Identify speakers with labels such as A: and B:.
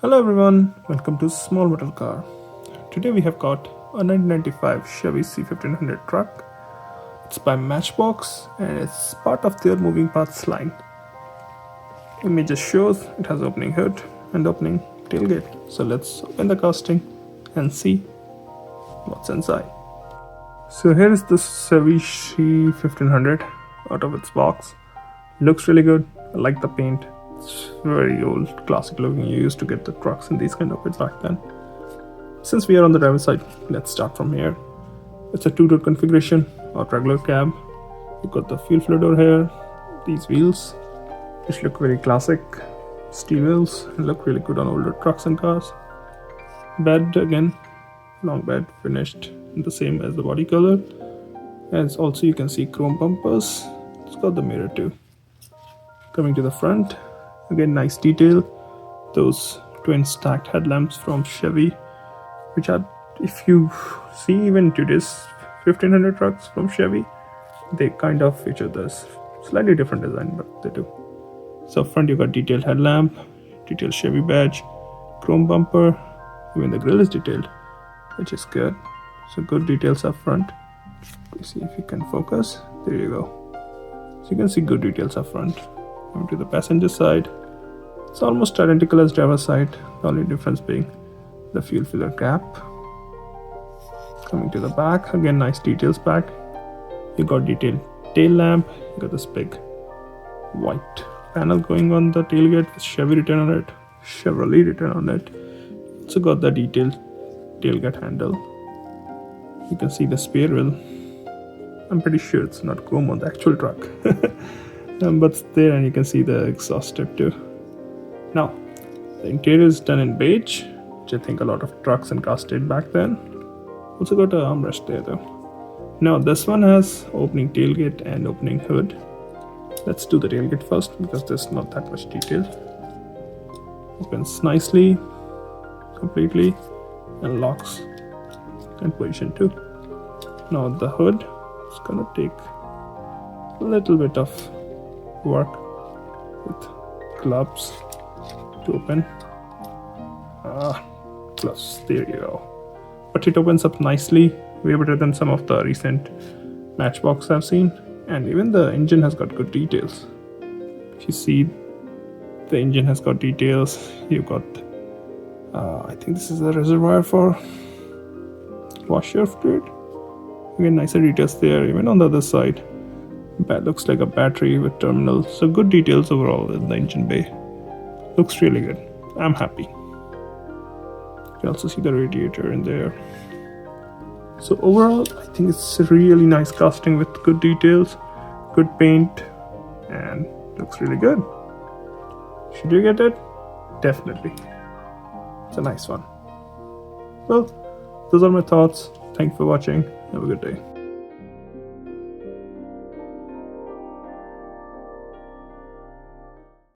A: Hello everyone, welcome to Small Metal Car. Today we have got a 1995 Chevy C1500 truck. It's by Matchbox and it's part of their moving parts line. Image just shows it has opening hood and opening tailgate. So let's open the casting and see what's inside. So here is the Chevy C1500 out of its box. Looks really good. I like the paint. It's very old, classic looking. You used to get the trucks in these kind of it back then. Since we are on the driver's side, let's start from here. It's a two-door configuration or regular cab. You've got the fuel flow door here, these wheels, which look very classic, steel wheels, and look really good on older trucks and cars. Bed again, long bed, finished in the same as the body color. And also you can see chrome bumpers. It's got the mirror too. Coming to the front, again nice detail. Those twin stacked headlamps from Chevy, which are, if you see even today's 1500 trucks from Chevy, they kind of feature this slightly different design, but they do. So front you got detailed headlamp, detailed Chevy badge, chrome bumper, even the grille is detailed, which is good. So good details up front. Let's see if you can focus. There you go. So you can see good details up front. Coming to the passenger side, it's almost identical as driver's side, the only difference being the fuel filler cap. Coming to the back, again nice details back. You got detailed tail lamp, you got this big white panel going on the tailgate with Chevy written on it, Chevrolet written on it. Also got the detailed tailgate handle. You can see the spare wheel. I'm pretty sure it's not chrome on the actual truck. But it's there, and you can see the exhaust tip too. Now, the interior is done in beige, which I think a lot of trucks and cars did back then. Also got an armrest there though. Now this one has opening tailgate and opening hood. Let's do the tailgate first because there's not that much detail. Opens nicely, completely, and locks in position too. Now the hood is gonna take a little bit of work with gloves to open. Gloves, there you go. But it opens up nicely, way better than some of the recent Matchbox I've seen. And even the engine has got good details. If you see, the engine has got details. You've got, I think this is a reservoir for washer fluid. Again, nicer details there. Even on the other side, that looks like a battery with terminals. So good details overall in the engine bay. Looks really good. I'm happy. You can also see the radiator in there. So overall, I think it's a really nice casting with good details, good paint, and looks really good. Should you get it? Definitely. It's a nice one. Well, those are my thoughts. Thanks for watching. Have a good day.